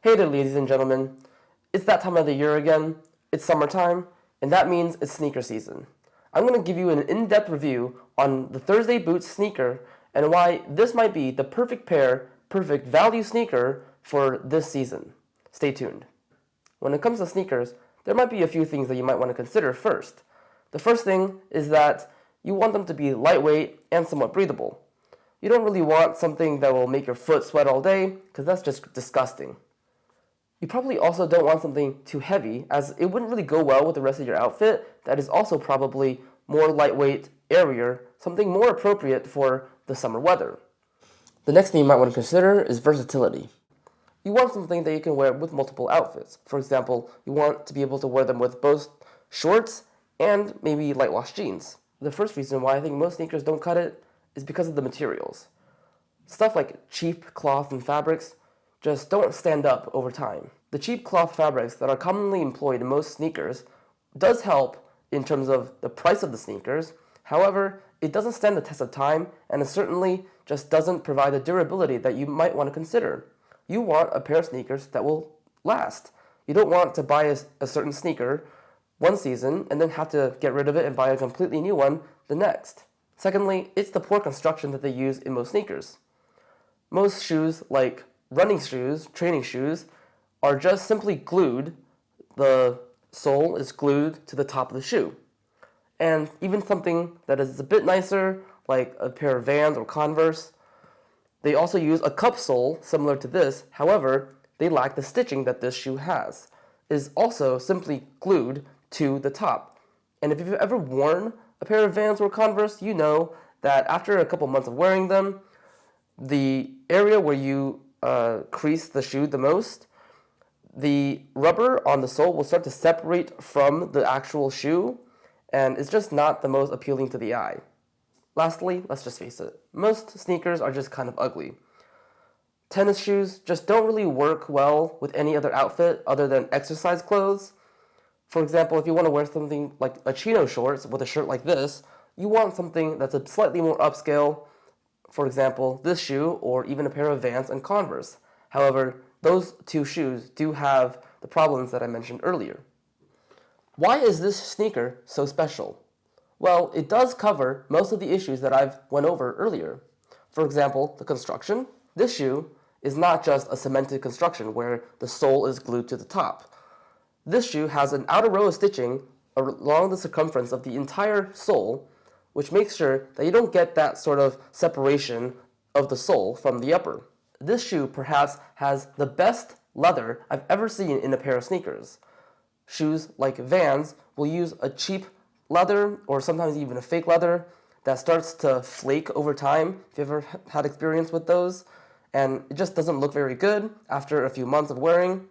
Hey there, ladies and gentlemen. It's that time of the year again. It's summertime, and that means it's sneaker season. I'm going to give you an in-depth review on the Thursday Boots sneaker and why this might be the perfect pair, perfect value sneaker for this season. Stay tuned. When it comes to sneakers, there might be a few things that you might want to consider first. The first thing is that you want them to be lightweight and somewhat breathable. You don't really want something that will make your foot sweat all day, because that's just disgusting. You probably also don't want something too heavy, as it wouldn't really go well with the rest of your outfit that is also probably more lightweight, airier, something more appropriate for the summer weather. The next thing you might want to consider is versatility. You want something that you can wear with multiple outfits. For example, you want to be able to wear them with both shorts and maybe light wash jeans. The first reason why I think most sneakers don't cut it is because of the materials. Stuff like cheap cloth and fabrics just don't stand up over time. The cheap cloth fabrics that are commonly employed in most sneakers does help in terms of the price of the sneakers. However, it doesn't stand the test of time, and it certainly just doesn't provide the durability that you might want to consider. You want a pair of sneakers that will last. You don't want to buy a certain sneaker one season and then have to get rid of it and buy a completely new one the next. Secondly, it's the poor construction that they use in most sneakers. Most shoes, like running shoes, training shoes, are just simply glued. The sole is glued to the top of the shoe. And even something that is a bit nicer, like a pair of Vans or Converse, they also use a cup sole similar to this. However, they lack the stitching that this shoe has. It is also simply glued to the top. And if you've ever worn a pair of Vans or Converse, you know that after a couple months of wearing them, the area where you crease the shoe the most, the rubber on the sole will start to separate from the actual shoe, and it's just not the most appealing to the eye. Lastly, let's just face it, most sneakers are just kind of ugly. Tennis shoes just don't really work well with any other outfit other than exercise clothes. For example, if you want to wear something like a chino shorts with a shirt like this, you want something that's a slightly more upscale. For example, this shoe, or even a pair of Vans and Converse. However, those two shoes do have the problems that I mentioned earlier. Why is this sneaker so special? Well, it does cover most of the issues that I've went over earlier. For example, the construction. This shoe is not just a cemented construction where the sole is glued to the top. This shoe has an outer row of stitching along the circumference of the entire sole, which makes sure that you don't get that sort of separation of the sole from the upper. This shoe perhaps has the best leather I've ever seen in a pair of sneakers. Shoes like Vans will use a cheap leather, or sometimes even a fake leather, that starts to flake over time, if you've ever had experience with those, and it just doesn't look very good after a few months of wearing.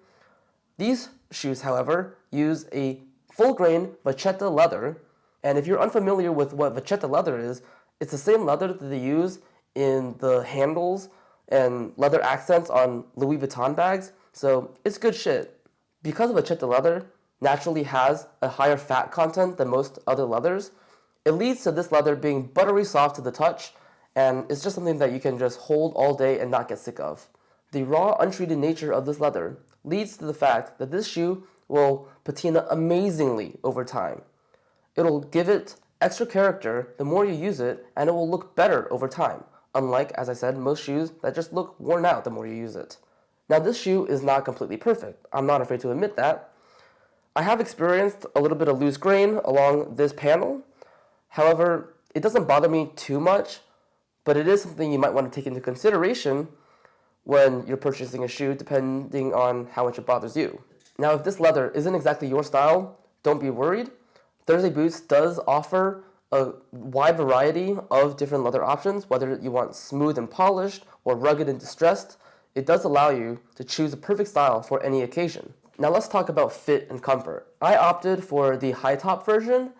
These shoes, however, use a full-grain vachetta leather. And if you're unfamiliar with what vachetta leather is, it's the same leather that they use in the handles and leather accents on Louis Vuitton bags, so it's good shit. Because vachetta leather naturally has a higher fat content than most other leathers, it leads to this leather being buttery soft to the touch, and it's just something that you can just hold all day and not get sick of. The raw, untreated nature of this leather leads to the fact that this shoe will patina amazingly over time. It'll give it extra character the more you use it, and it will look better over time, unlike, as I said, most shoes that just look worn out the more you use it. Now, this shoe is not completely perfect. I'm not afraid to admit that. I have experienced a little bit of loose grain along this panel. However, it doesn't bother me too much, but it is something you might want to take into consideration when you're purchasing a shoe, depending on how much it bothers you. Now, if this leather isn't exactly your style, don't be worried. Thursday Boots does offer a wide variety of different leather options, whether you want smooth and polished or rugged and distressed. It does allow you to choose the perfect style for any occasion. Now let's talk about fit and comfort. I opted for the high top version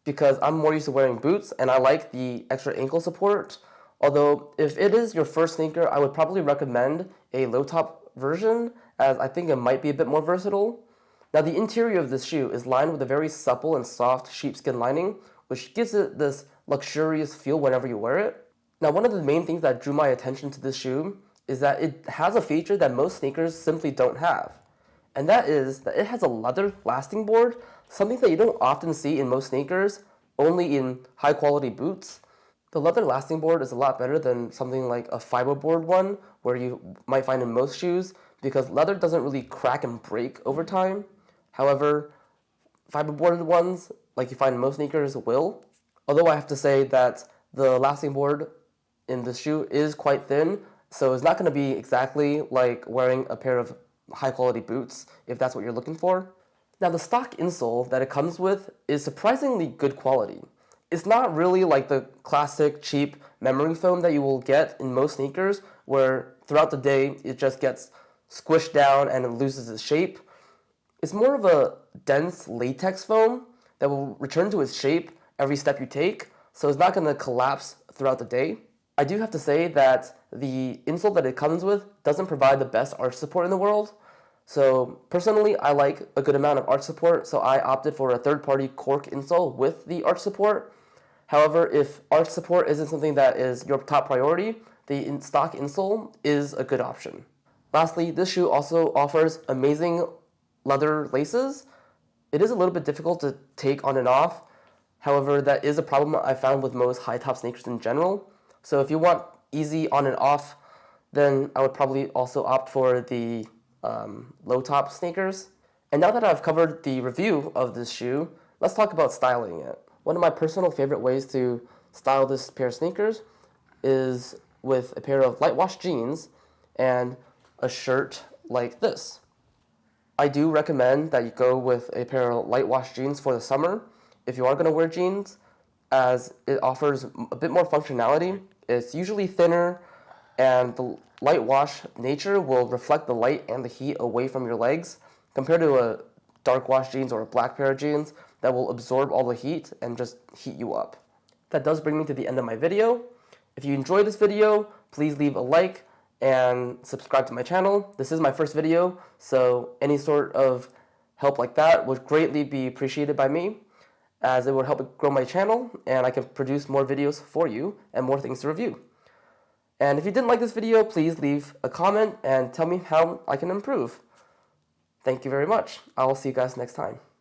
because I'm more used to wearing boots and I like the extra ankle support. Although if it is your first sneaker, I would probably recommend a low top version, as I think it might be a bit more versatile. Now, the interior of this shoe is lined with a very supple and soft sheepskin lining, which gives it this luxurious feel whenever you wear it. Now, one of the main things that drew my attention to this shoe is that it has a feature that most sneakers simply don't have. And that is that it has a leather lasting board, something that you don't often see in most sneakers, only in high quality boots. The leather lasting board is a lot better than something like a fiberboard one, where you might find in most shoes, because leather doesn't really crack and break over time. However, fiberboard ones, like you find in most sneakers, will. Although I have to say that the lasting board in this shoe is quite thin, so it's not going to be exactly like wearing a pair of high quality boots if that's what you're looking for. Now, the stock insole that it comes with is surprisingly good quality. It's not really like the classic cheap memory foam that you will get in most sneakers, where throughout the day it just gets squished down and it loses its shape. It's more of a dense latex foam that will return to its shape every step you take, so it's not going to collapse throughout the day. I do have to say that the insole that it comes with doesn't provide the best arch support in the world. So personally, I like a good amount of arch support, so I opted for a third-party cork insole with the arch support. However, if arch support isn't something that is your top priority, the stock insole is a good option. Lastly, this shoe also offers amazing leather laces. It is a little bit difficult to take on and off. However, that is a problem I found with most high-top sneakers in general. So if you want easy on and off, then I would probably also opt for the low-top sneakers. And now that I've covered the review of this shoe, let's talk about styling it. One of my personal favorite ways to style this pair of sneakers is with a pair of light wash jeans and a shirt like this. I do recommend that you go with a pair of light wash jeans for the summer if you are going to wear jeans, as it offers a bit more functionality. It's usually thinner, and the light wash nature will reflect the light and the heat away from your legs, compared to a dark wash jeans or a black pair of jeans that will absorb all the heat and just heat you up. That does bring me to the end of my video. If you enjoyed this video, please leave a like and subscribe to my channel. This is my first video, so any sort of help like that would greatly be appreciated by me, as it would help grow my channel and I can produce more videos for you and more things to review. And if you didn't like this video, please leave a comment and tell me how I can improve. Thank you very much. I will see you guys next time.